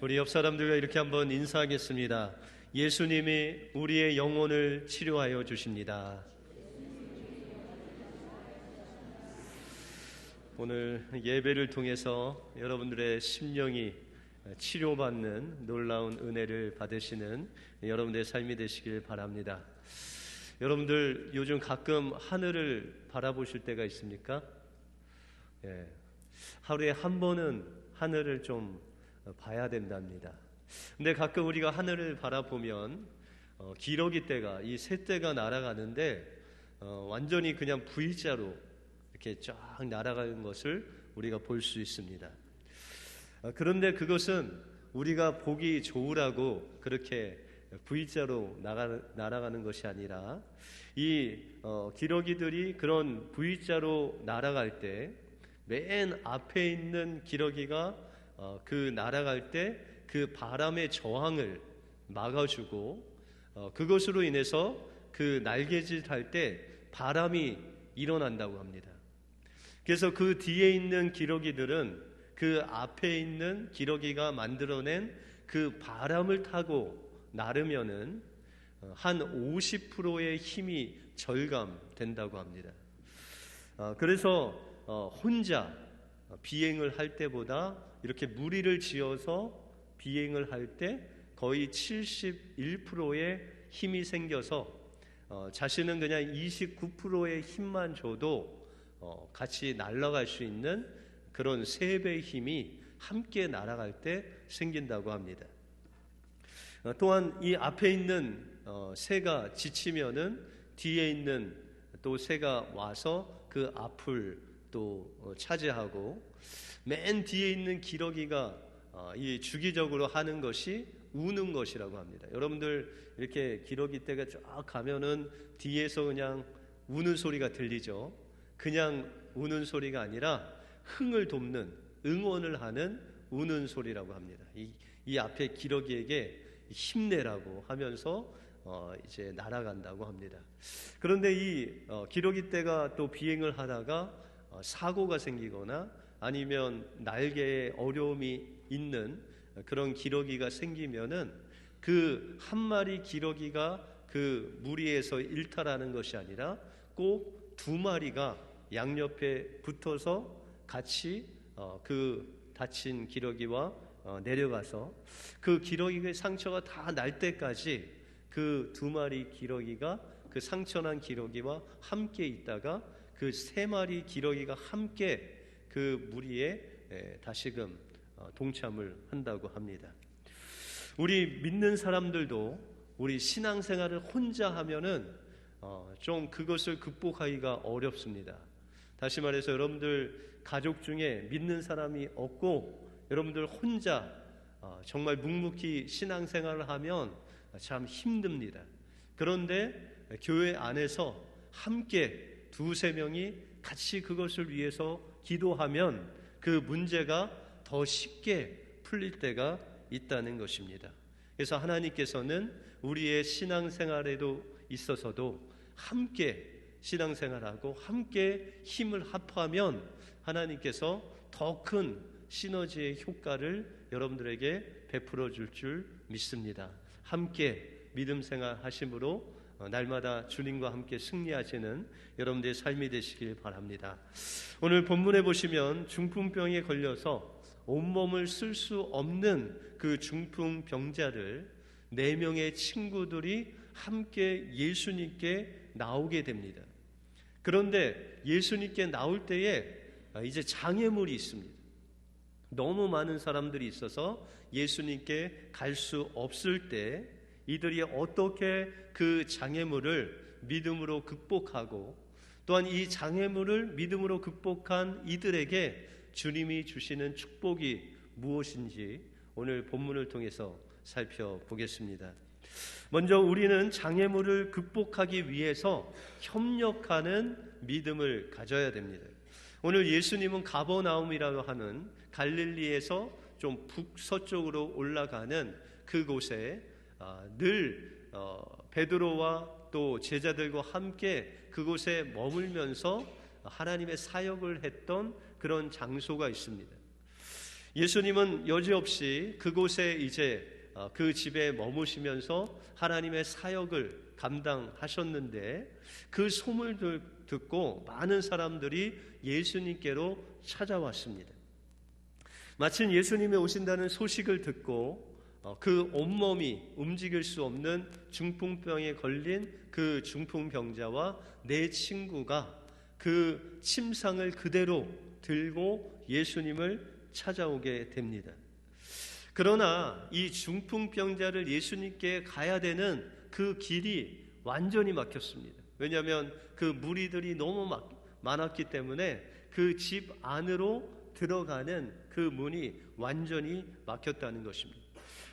우리 옆 사람들과 이렇게 한번 인사하겠습니다. 예수님이 우리의 영혼을 치료하여 주십니다. 오늘 예배를 통해서 여러분들의 심령이 치료받는 놀라운 은혜를 받으시는 여러분들의 삶이 되시길 바랍니다. 여러분들 요즘 가끔 하늘을 바라보실 때가 있습니까? 하루에 한 번은 하늘을 좀 봐야 된답니다. 근데 가끔 우리가 하늘을 바라보면 기러기 떼가, 이 새떼가 날아가는데 완전히 그냥 V자로 이렇게 쫙 날아가는 것을 우리가 볼 수 있습니다. 그런데 그것은 우리가 보기 좋으라고 그렇게 V자로 날아가는 것이 아니라 이 기러기들이 그런 V자로 날아갈 때 맨 앞에 있는 기러기가 그 날아갈 때 그 바람의 저항을 막아주고 그것으로 인해서 그 날개짓 할 때 바람이 일어난다고 합니다. 그래서 그 뒤에 있는 기러기들은 그 앞에 있는 기러기가 만들어낸 그 바람을 타고 나르면은 한 50%의 힘이 절감된다고 합니다. 그래서 혼자 비행을 할 때보다 이렇게 무리를 지어서 비행을 할 때 거의 71%의 힘이 생겨서 자신은 그냥 29%의 힘만 줘도 같이 날아갈 수 있는 그런 3배의 힘이 함께 날아갈 때 생긴다고 합니다. 또한 이 앞에 있는 새가 지치면은 뒤에 있는 또 새가 와서 그 앞을 또 차지하고 맨 뒤에 있는 기러기가 이 주기적으로 하는 것이 우는 것이라고 합니다. 여러분들 이렇게 기러기 떼가 쫙 가면은 뒤에서 그냥 우는 소리가 들리죠. 그냥 우는 소리가 아니라 흥을 돋는, 응원을 하는 우는 소리라고 합니다. 이 앞에 기러기에게 힘내라고 하면서 이제 날아간다고 합니다. 그런데 이 기러기 떼가 또 비행을 하다가 사고가 생기거나 아니면 날개에 어려움이 있는 그런 기러기가 생기면은 그 한 마리 기러기가 그 무리에서 일탈하는 것이 아니라 꼭 2마리가 양옆에 붙어서 같이 그 다친 기러기와 내려가서 그 기러기의 상처가 다 날 때까지 그 2마리 기러기가 그 상처난 기러기와 함께 있다가 그 3마리 기러기가 함께 그 무리에 다시금 동참을 한다고 합니다. 우리 믿는 사람들도 우리 신앙생활을 혼자 하면은 좀 그것을 극복하기가 어렵습니다. 다시 말해서 여러분들 가족 중에 믿는 사람이 없고 여러분들 혼자 정말 묵묵히 신앙생활을 하면 참 힘듭니다. 그런데 교회 안에서 함께 2-3명이 같이 그것을 위해서 기도하면 그 문제가 더 쉽게 풀릴 때가 있다는 것입니다. 그래서 하나님께서는 우리의 신앙생활에도 있어서도 함께 신앙생활하고 함께 힘을 합하면 하나님께서 더 큰 시너지의 효과를 여러분들에게 베풀어 줄 믿습니다. 함께 믿음 생활 하심으로 날마다 주님과 함께 승리하시는 여러분들의 삶이 되시길 바랍니다. 오늘 본문에 보시면 중풍병에 걸려서 온몸을 쓸 수 없는 그 중풍병자를 4명의 친구들이 함께 예수님께 나오게 됩니다. 그런데 예수님께 나올 때에 이제 장애물이 있습니다. 너무 많은 사람들이 있어서 예수님께 갈 수 없을 때 이들이 어떻게 그 장애물을 믿음으로 극복하고 또한 이 장애물을 믿음으로 극복한 이들에게 주님이 주시는 축복이 무엇인지 오늘 본문을 통해서 살펴보겠습니다. 먼저 우리는 장애물을 극복하기 위해서 협력하는 믿음을 가져야 됩니다. 오늘 예수님은 가버나움이라고 하는 갈릴리에서 좀 북서쪽으로 올라가는 그곳에 늘 베드로와 또 제자들과 함께 그곳에 머물면서 하나님의 사역을 했던 그런 장소가 있습니다. 예수님은 여지없이 그곳에 이제 그 집에 머무시면서 하나님의 사역을 감당하셨는데 그 소문을 듣고 많은 사람들이 예수님께로 찾아왔습니다. 마침 예수님이 오신다는 소식을 듣고 그 온몸이 움직일 수 없는 중풍병에 걸린 그 중풍병자와 네 친구가 그 침상을 그대로 들고 예수님을 찾아오게 됩니다. 그러나 이 중풍병자를 예수님께 가야 되는 그 길이 완전히 막혔습니다. 왜냐하면 그 무리들이 너무 많았기 때문에 그 집 안으로 들어가는 그 문이 완전히 막혔다는 것입니다.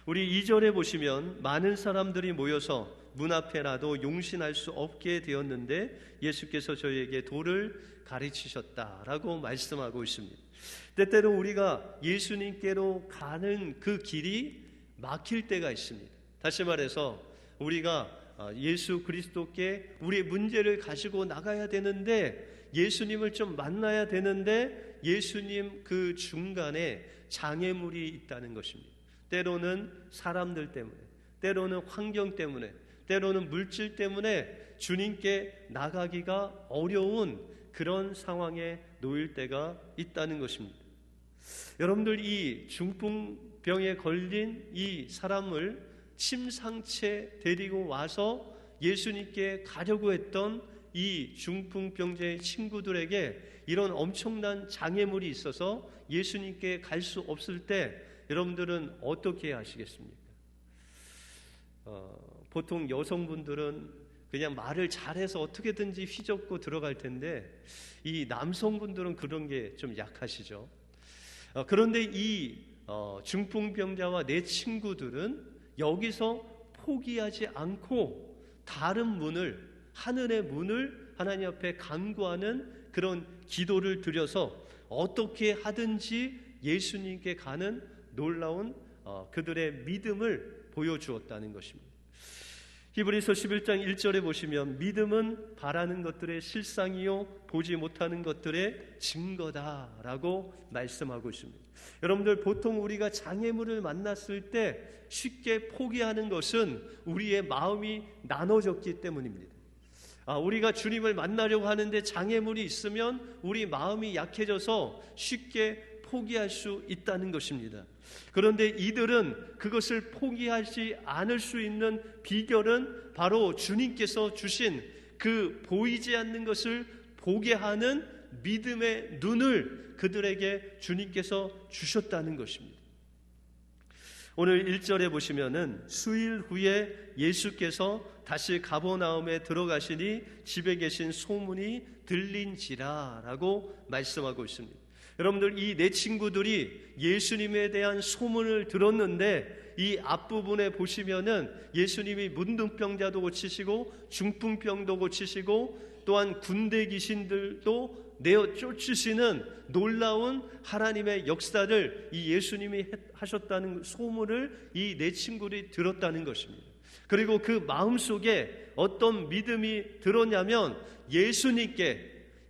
우리 2절에 보시면 많은 사람들이 모여서 문 앞에 놔도 용신할 수 없게 되었는데 예수께서 저희에게 도를 가르치셨다라고 말씀하고 있습니다. 때때로 우리가 예수님께로 가는 그 길이 막힐 때가 있습니다. 다시 말해서 우리가 예수 그리스도께 우리의 문제를 가지고 나가야 되는데 예수님을 좀 만나야 되는데 예수님 그 중간에 장애물이 있다는 것입니다. 때로는 사람들 때문에, 때로는 환경 때문에, 때로는 물질 때문에 주님께 나가기가 어려운 그런 상황에 놓일 때가 있다는 것입니다. 여러분들 이 중풍병에 걸린 이 사람을 침상채 데리고 와서 예수님께 가려고 했던 이 중풍병자의 친구들에게 이런 엄청난 장애물이 있어서 예수님께 갈 수 없을 때 여러분들은 어떻게 하시겠습니까? 보통 여성분들은 그냥 말을 잘해서 어떻게든지 휘젓고 들어갈 텐데 이 남성분들은 그런 게 좀 약하시죠. 그런데 이 중풍병자와 내 친구들은 여기서 포기하지 않고 다른 문을, 하늘의 문을 하나님 앞에 간구하는 그런 기도를 드려서 어떻게 하든지 예수님께 가는 놀라운 그들의 믿음을 보여주었다는 것입니다. 히브리서 11장 1절에 보시면 믿음은 바라는 것들의 실상이요 보지 못하는 것들의 증거다라고 말씀하고 있습니다. 여러분들 보통 우리가 장애물을 만났을 때 쉽게 포기하는 것은 우리의 마음이 나눠졌기 때문입니다. 우리가 주님을 만나려고 하는데 장애물이 있으면 우리 마음이 약해져서 쉽게 포기할 수 있다는 것입니다. 그런데 이들은 그것을 포기하지 않을 수 있는 비결은 바로 주님께서 주신 그 보이지 않는 것을 보게 하는 믿음의 눈을 그들에게 주님께서 주셨다는 것입니다. 오늘 1절에 보시면은 수일 후에 예수께서 다시 가버나움에 들어가시니 집에 계신 소문이 들린지라라고 말씀하고 있습니다. 여러분들 이 네 친구들이 예수님에 대한 소문을 들었는데 이 앞부분에 보시면은 예수님이 문둥병자도 고치시고 중풍병도 고치시고 또한 군대 귀신들도 내어 쫓으시는 놀라운 하나님의 역사를 이 예수님이 하셨다는 소문을 이 네 친구들이 들었다는 것입니다. 그리고 그 마음속에 어떤 믿음이 들었냐면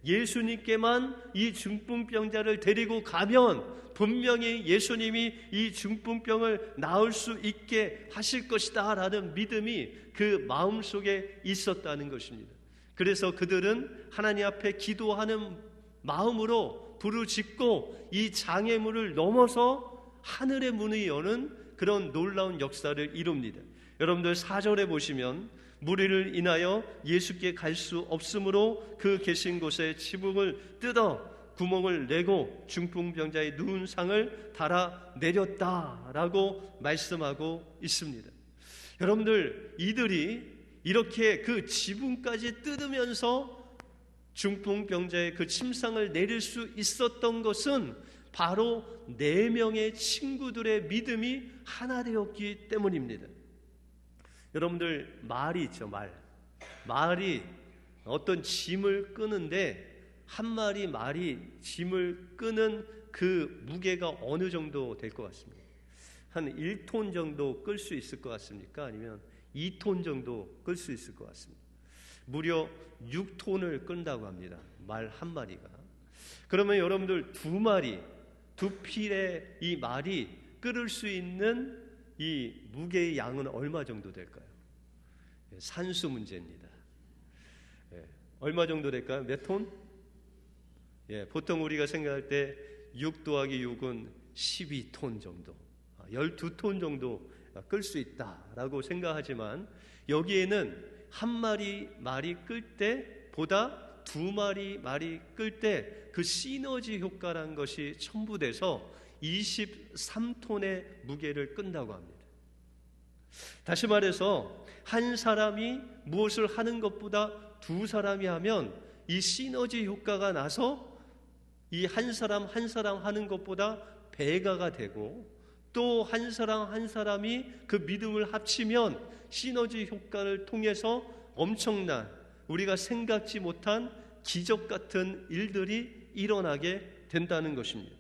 예수님께만 이 중풍병자를 데리고 가면 분명히 예수님이 이 중풍병을 나을 수 있게 하실 것이다 라는 믿음이 그 마음속에 있었다는 것입니다. 그래서 그들은 하나님 앞에 기도하는 마음으로 부르짖고 이 장애물을 넘어서 하늘의 문을 여는 그런 놀라운 역사를 이룹니다. 여러분들 4절에 보시면 무리를 인하여 예수께 갈 수 없으므로 그 계신 곳에 지붕을 뜯어 구멍을 내고 중풍병자의 누운 상을 달아 내렸다라고 말씀하고 있습니다. 여러분들 이들이 이렇게 그 지붕까지 뜯으면서 중풍병자의 그 침상을 내릴 수 있었던 것은 바로 4명의 친구들의 믿음이 하나 되었기 때문입니다. 여러분들 말이 있죠. 말이 어떤 짐을 끄는데 한 마리 말이 짐을 끄는 그 무게가 어느 정도 될 것 같습니다. 한 1톤 정도 끌 수 있을 것 같습니까? 아니면 2톤 정도 끌 수 있을 것 같습니다. 무려 6톤을 끈다고 합니다. 말 한 마리가. 그러면 여러분들 두 필의 이 말이 끌을 수 있는 이 무게의 양은 얼마 정도 될까요? 산수 문제입니다. 얼마 정도 될까요? 몇 톤? 보통 우리가 생각할 때 6 더하기 6은 12톤 정도, 12톤 정도 끌 수 있다라고 생각하지만, 여기에는 한 마리 말이 끌 때보다 두 마리 말이 끌 때 그 시너지 효과라는 것이 첨부돼서 23톤의 무게를 끈다고 합니다. 다시 말해서 한 사람이 무엇을 하는 것보다 두 사람이 하면 이 시너지 효과가 나서 이 한 사람 한 사람 하는 것보다 배가가 되고, 또 한 사람 한 사람이 그 믿음을 합치면 시너지 효과를 통해서 엄청난, 우리가 생각지 못한 기적 같은 일들이 일어나게 된다는 것입니다.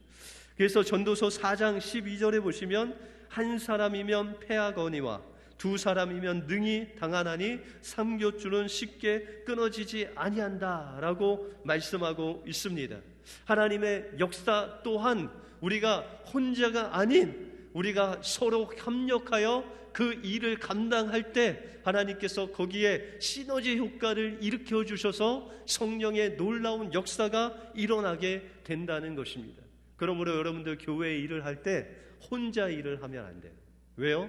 그래서 전도서 4장 12절에 보시면 한 사람이면 패하거니와 두 사람이면 능히 당하나니 삼겹줄은 쉽게 끊어지지 아니한다 라고 말씀하고 있습니다. 하나님의 역사 또한 우리가 혼자가 아닌, 우리가 서로 협력하여 그 일을 감당할 때 하나님께서 거기에 시너지 효과를 일으켜 주셔서 성령의 놀라운 역사가 일어나게 된다는 것입니다. 그러므로 여러분들 교회 일을 할 때 혼자 일을 하면 안 돼요. 왜요?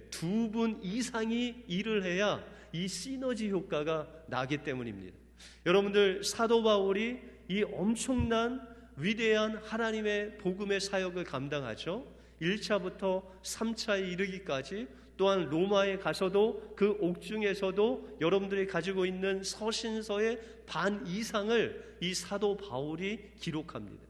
두 분 이상이 일을 해야 이 시너지 효과가 나기 때문입니다. 여러분들, 사도 바울이 이 엄청난 위대한 하나님의 복음의 사역을 감당하죠. 1차부터 3차에 이르기까지, 또한 로마에 가서도 그 옥중에서도 여러분들이 가지고 있는 서신서의 반 이상을 이 사도 바울이 기록합니다.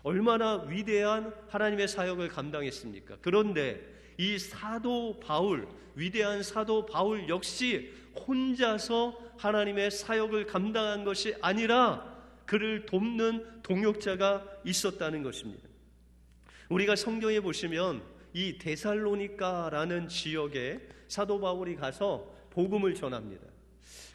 얼마나 위대한 하나님의 사역을 감당했습니까? 그런데 이 사도 바울, 위대한 사도 바울 역시 혼자서 하나님의 사역을 감당한 것이 아니라 그를 돕는 동역자가 있었다는 것입니다. 우리가 성경에 보시면 이 데살로니가라는 지역에 사도 바울이 가서 복음을 전합니다.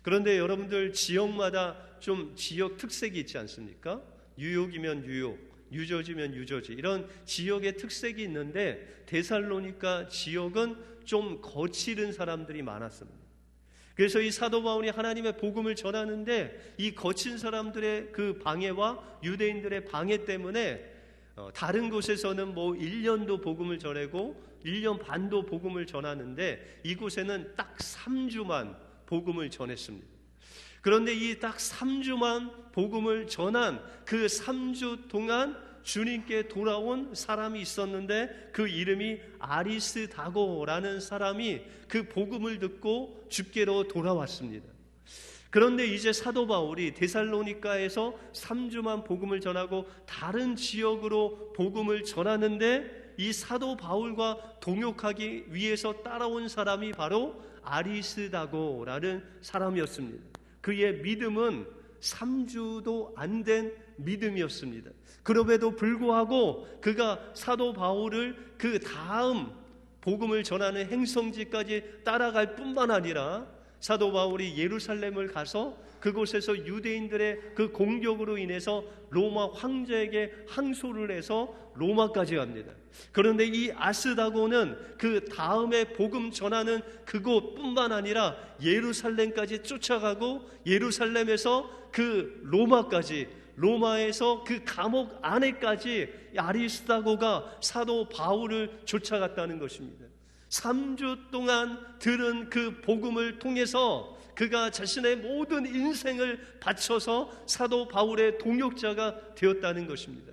그런데 여러분들, 지역마다 좀 지역 특색이 있지 않습니까? 뉴욕이면 뉴욕, 뉴저지면 뉴저지, 이런 지역의 특색이 있는데 데살로니가 지역은 좀 거칠은 사람들이 많았습니다. 그래서 이 사도 바울이 하나님의 복음을 전하는데 이 거친 사람들의 그 방해와 유대인들의 방해 때문에 다른 곳에서는 1년도 복음을 전하고 1년 반도 복음을 전하는데 이곳에는 딱 3주만 복음을 전했습니다. 그런데 이 딱 3주만 복음을 전한 그 3주 동안 주님께 돌아온 사람이 있었는데 그 이름이 아리스다고라는 사람이 그 복음을 듣고 주께로 돌아왔습니다. 그런데 이제 사도 바울이 데살로니가에서 3주만 복음을 전하고 다른 지역으로 복음을 전하는데 이 사도 바울과 동역하기 위해서 따라온 사람이 바로 아리스다고라는 사람이었습니다. 그의 믿음은 3주도 안 된 믿음이었습니다. 그럼에도 불구하고 그가 사도 바울을 그 다음 복음을 전하는 행성지까지 따라갈 뿐만 아니라 사도 바울이 예루살렘을 가서 그곳에서 유대인들의 그 공격으로 인해서 로마 황제에게 항소를 해서 로마까지 갑니다. 그런데 이 아스다고는 그 다음에 복음 전하는 그곳뿐만 아니라 예루살렘까지 쫓아가고 예루살렘에서 그 로마까지, 로마에서 그 감옥 안에까지 아리스다고가 사도 바울을 쫓아갔다는 것입니다. 3주 동안 들은 그 복음을 통해서 그가 자신의 모든 인생을 바쳐서 사도 바울의 동역자가 되었다는 것입니다.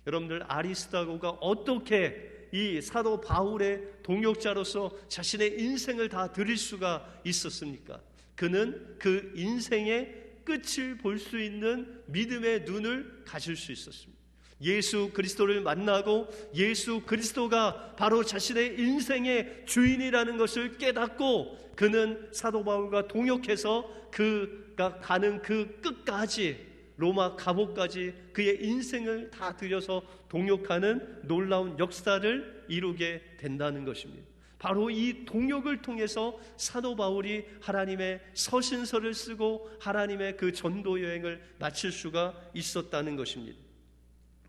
여러분들, 아리스다고가 어떻게 이 사도 바울의 동역자로서 자신의 인생을 다 드릴 수가 있었습니까? 그는 그 인생의 끝을 볼 수 있는 믿음의 눈을 가질 수 있었습니다. 예수 그리스도를 만나고 예수 그리스도가 바로 자신의 인생의 주인이라는 것을 깨닫고 그는 사도 바울과 동역해서 그가 가는 그 끝까지, 로마 감옥까지 그의 인생을 다 들여서 동역하는 놀라운 역사를 이루게 된다는 것입니다. 바로 이 동역을 통해서 사도 바울이 하나님의 서신서를 쓰고 하나님의 그 전도 여행을 마칠 수가 있었다는 것입니다.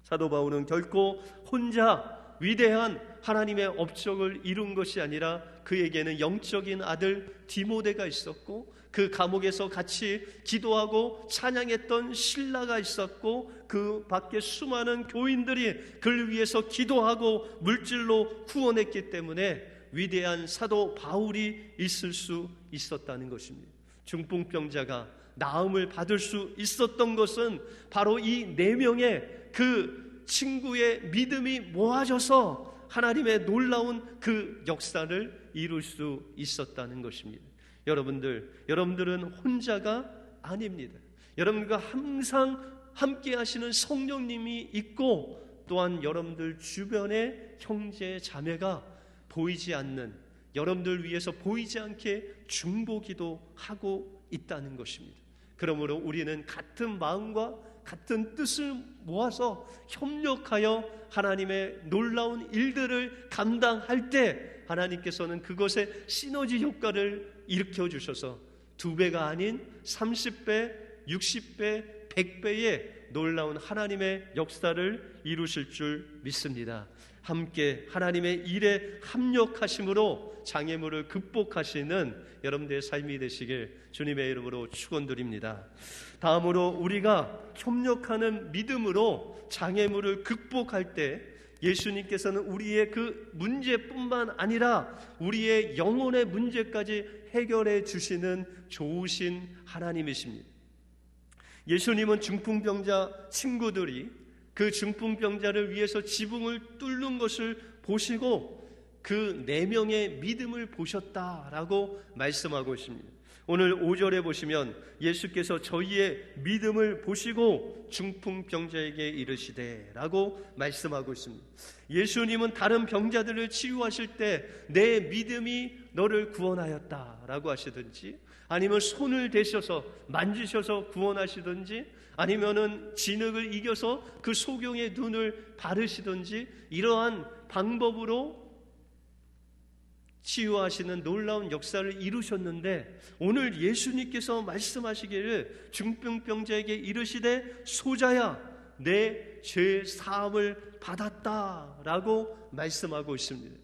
사도 바울은 결코 혼자 위대한 하나님의 업적을 이룬 것이 아니라 그에게는 영적인 아들 디모데가 있었고, 그 감옥에서 같이 기도하고 찬양했던 실라가 있었고, 그 밖에 수많은 교인들이 그를 위해서 기도하고 물질로 후원했기 때문에 위대한 사도 바울이 있을 수 있었다는 것입니다. 중풍병자가 나음을 받을 수 있었던 것은 바로 이 4명의 그 친구의 믿음이 모아져서 하나님의 놀라운 그 역사를 이룰 수 있었다는 것입니다. 여러분들은 혼자가 아닙니다. 여러분과 항상 함께 하시는 성령님이 있고, 또한 여러분들 주변에 형제 자매가 보이지 않는, 여러분들 위해서 보이지 않게 중보기도 하고 있다는 것입니다. 그러므로 우리는 같은 마음과 같은 뜻을 모아서 협력하여 하나님의 놀라운 일들을 감당할 때 하나님께서는 그것에 시너지 효과를 일으켜 주셔서 2배가 아닌 30배, 60배, 100배의 놀라운 하나님의 역사를 이루실 줄 믿습니다. 함께 하나님의 일에 합력하심으로 장애물을 극복하시는 여러분들의 삶이 되시길 주님의 이름으로 축원드립니다. 다음으로 우리가 협력하는 믿음으로 장애물을 극복할 때 예수님께서는 우리의 그 문제뿐만 아니라 우리의 영혼의 문제까지 해결해 주시는 좋으신 하나님이십니다. 예수님은 중풍병자 친구들이 그 중풍병자를 위해서 지붕을 뚫는 것을 보시고 그 4명의 믿음을 보셨다라고 말씀하고 있습니다. 오늘 5절에 보시면 예수께서 저희의 믿음을 보시고 중풍병자에게 이르시되 라고 말씀하고 있습니다. 예수님은 다른 병자들을 치유하실 때 내 믿음이 너를 구원하였다 라고 하시든지, 아니면 손을 대셔서 만지셔서 구원하시든지, 아니면은 진흙을 이겨서 그 소경의 눈을 바르시든지, 이러한 방법으로 치유하시는 놀라운 역사를 이루셨는데, 오늘 예수님께서 말씀하시기를 중풍병자에게 이르시되 소자야 내 죄 사함을 받았다라고 말씀하고 있습니다.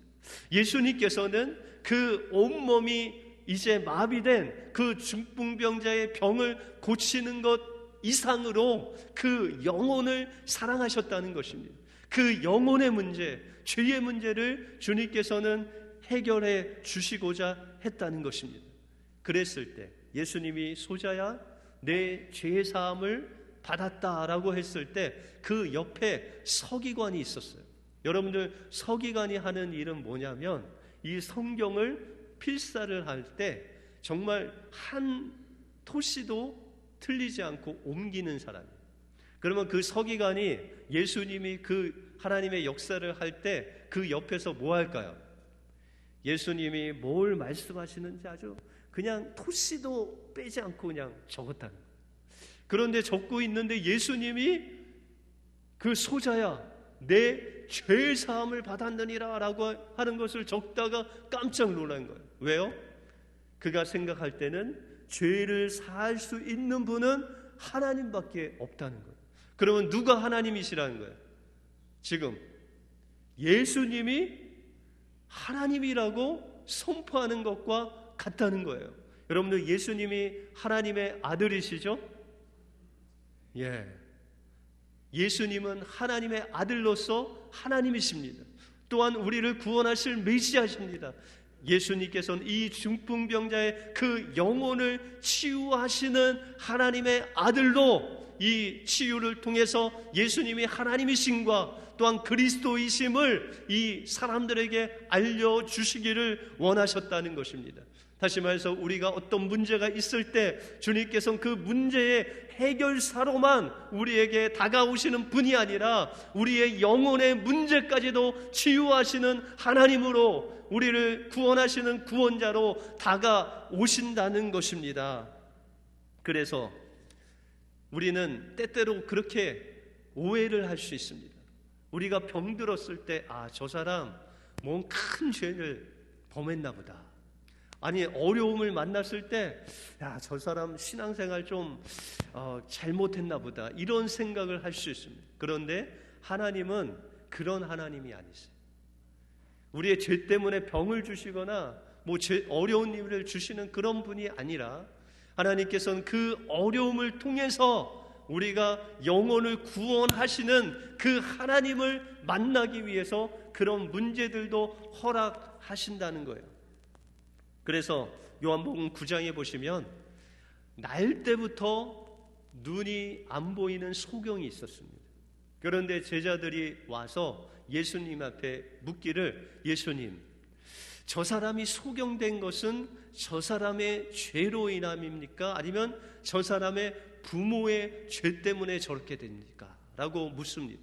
예수님께서는 그 온몸이 이제 마비된 그 중풍병자의 병을 고치는 것 이상으로 그 영혼을 사랑하셨다는 것입니다. 그 영혼의 문제, 죄의 문제를 주님께서는 해결해 주시고자 했다는 것입니다. 그랬을 때 예수님이 소자야 내 죄사함을 받았다라고 했을 때 그 옆에 서기관이 있었어요. 여러분들 서기관이 하는 일은 뭐냐면 이 성경을 필사를 할 때 정말 한 토시도 틀리지 않고 옮기는 사람이에요. 그러면 그 서기관이 예수님이 그 하나님의 역사를 할 때 그 옆에서 뭐 할까요? 예수님이 뭘 말씀하시는지 아주 그냥 토시도 빼지 않고 그냥 적었다는 거예요. 그런데 적고 있는데 예수님이 그 소자야 내 죄 사함을 받았느니라 라고 하는 것을 적다가 깜짝 놀란 거예요. 왜요? 그가 생각할 때는 죄를 사할 수 있는 분은 하나님밖에 없다는 거예요. 그러면 누가 하나님이시라는 거예요? 지금 예수님이 하나님이라고 선포하는 것과 같다는 거예요. 여러분들 예수님이 하나님의 아들이시죠? 예. 예수님은 하나님의 아들로서 하나님이십니다. 또한 우리를 구원하실 메시아십니다. 예수님께서는 이 중풍병자의 그 영혼을 치유하시는 하나님의 아들로 이 치유를 통해서 예수님이 하나님이심과 또한 그리스도이심을 이 사람들에게 알려주시기를 원하셨다는 것입니다. 다시 말해서 우리가 어떤 문제가 있을 때 주님께서는 그 문제의 해결사로만 우리에게 다가오시는 분이 아니라 우리의 영혼의 문제까지도 치유하시는 하나님으로 우리를 구원하시는 구원자로 다가오신다는 것입니다. 그래서 우리는 때때로 그렇게 오해를 할 수 있습니다. 우리가 병들었을 때 저 사람 뭔 큰 죄를 범했나 보다. 아니 어려움을 만났을 때 저 사람 신앙생활 좀 잘못했나 보다 이런 생각을 할 수 있습니다. 그런데 하나님은 그런 하나님이 아니세요. 우리의 죄 때문에 병을 주시거나 어려운 일을 주시는 그런 분이 아니라 하나님께서는 그 어려움을 통해서 우리가 영혼을 구원하시는 그 하나님을 만나기 위해서 그런 문제들도 허락하신다는 거예요. 그래서 요한복음 9장에 보시면 날 때부터 눈이 안 보이는 소경이 있었습니다. 그런데 제자들이 와서 예수님 앞에 묻기를, 예수님, 저 사람이 소경된 것은 저 사람의 죄로 인함입니까? 아니면 저 사람의 부모의 죄 때문에 저렇게 됩니까? 라고 묻습니다.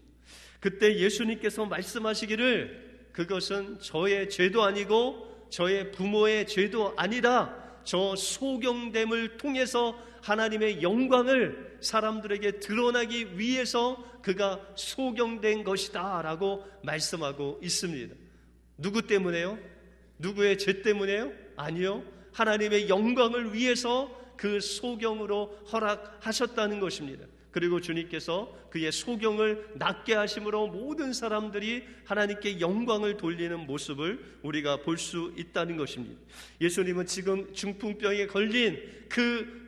그때 예수님께서 말씀하시기를, 그것은 저의 죄도 아니고 저의 부모의 죄도 아니라 저 소경됨을 통해서 하나님의 영광을 사람들에게 드러나기 위해서 그가 소경된 것이다 라고 말씀하고 있습니다. 누구 때문에요? 누구의 죄 때문에요? 아니요. 하나님의 영광을 위해서 그 소경으로 허락하셨다는 것입니다. 그리고 주님께서 그의 소경을 낫게 하심으로 모든 사람들이 하나님께 영광을 돌리는 모습을 우리가 볼 수 있다는 것입니다. 예수님은 지금 중풍병에 걸린 그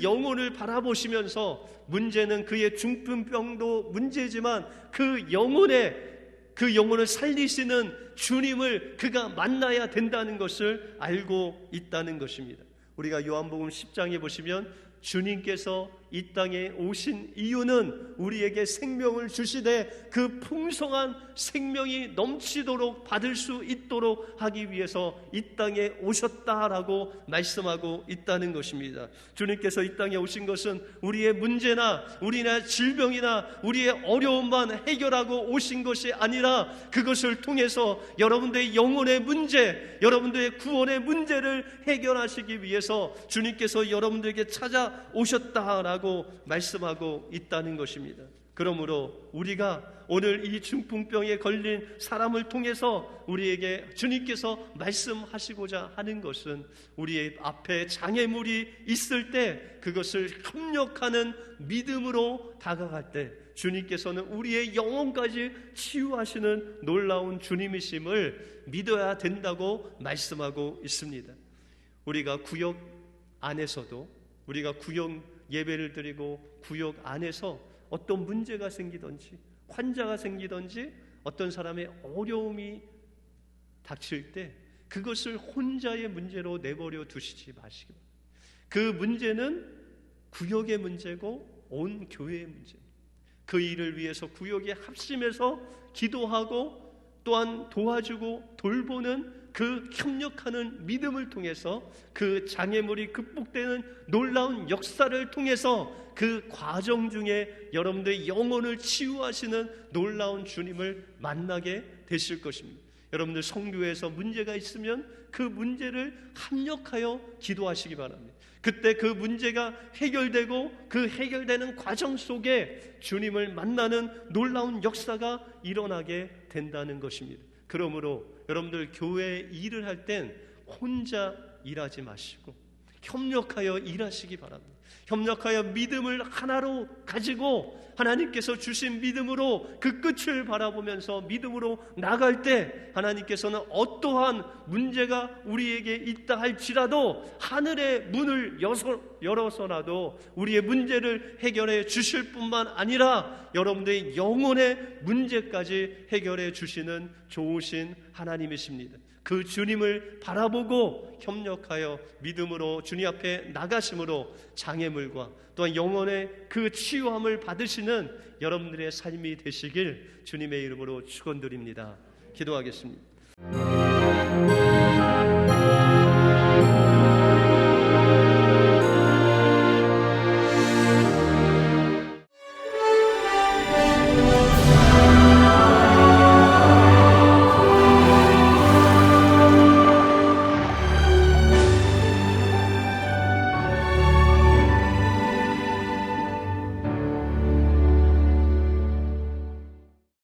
영혼을 바라보시면서, 문제는 그의 중풍병도 문제지만 그 영혼을 살리시는 주님을 그가 만나야 된다는 것을 알고 있다는 것입니다. 우리가 요한복음 10장에 보시면 주님께서 이 땅에 오신 이유는 우리에게 생명을 주시되 그 풍성한 생명이 넘치도록 받을 수 있도록 하기 위해서 이 땅에 오셨다라고 말씀하고 있다는 것입니다. 주님께서 이 땅에 오신 것은 우리의 문제나 우리의 질병이나 우리의 어려움만 해결하고 오신 것이 아니라 그것을 통해서 여러분들의 영혼의 문제, 여러분들의 구원의 문제를 해결하시기 위해서 주님께서 여러분들에게 찾아오셨다라고 말씀하고 있다는 것입니다. 그러므로 우리가 오늘 이 중풍병에 걸린 사람을 통해서 우리에게 주님께서 말씀하시고자 하는 것은, 우리의 앞에 장애물이 있을 때 그것을 협력하는 믿음으로 다가갈 때 주님께서는 우리의 영혼까지 치유하시는 놀라운 주님이심을 믿어야 된다고 말씀하고 있습니다. 우리가 구역 안에서도, 우리가 구역 예배를 드리고 구역 안에서 어떤 문제가 생기든지, 환자가 생기든지, 어떤 사람의 어려움이 닥칠 때 그것을 혼자의 문제로 내버려 두시지 마시기 바랍니다. 그 문제는 구역의 문제고 온 교회의 문제입니다. 그 일을 위해서 구역에 합심해서 기도하고 또한 도와주고 돌보는 그 협력하는 믿음을 통해서 그 장애물이 극복되는 놀라운 역사를 통해서 그 과정 중에 여러분들의 영혼을 치유하시는 놀라운 주님을 만나게 되실 것입니다. 여러분들 성교에서 문제가 있으면 그 문제를 합력하여 기도하시기 바랍니다. 그때 그 문제가 해결되고 그 해결되는 과정 속에 주님을 만나는 놀라운 역사가 일어나게 된다는 것입니다. 그러므로 여러분들 교회 일을 할 땐 혼자 일하지 마시고 협력하여 일하시기 바랍니다. 협력하여 믿음을 하나로 가지고 하나님께서 주신 믿음으로 그 끝을 바라보면서 믿음으로 나갈 때 하나님께서는 어떠한 문제가 우리에게 있다 할지라도 하늘의 문을 열어서라도 우리의 문제를 해결해 주실 뿐만 아니라 여러분들의 영혼의 문제까지 해결해 주시는 좋으신 하나님이십니다. 그 주님을 바라보고 협력하여 믿음으로 주님 앞에 나가심으로 장애물과 또한 영혼의 그 치유함을 받으시는 여러분들의 삶이 되시길 주님의 이름으로 축원드립니다. 기도하겠습니다.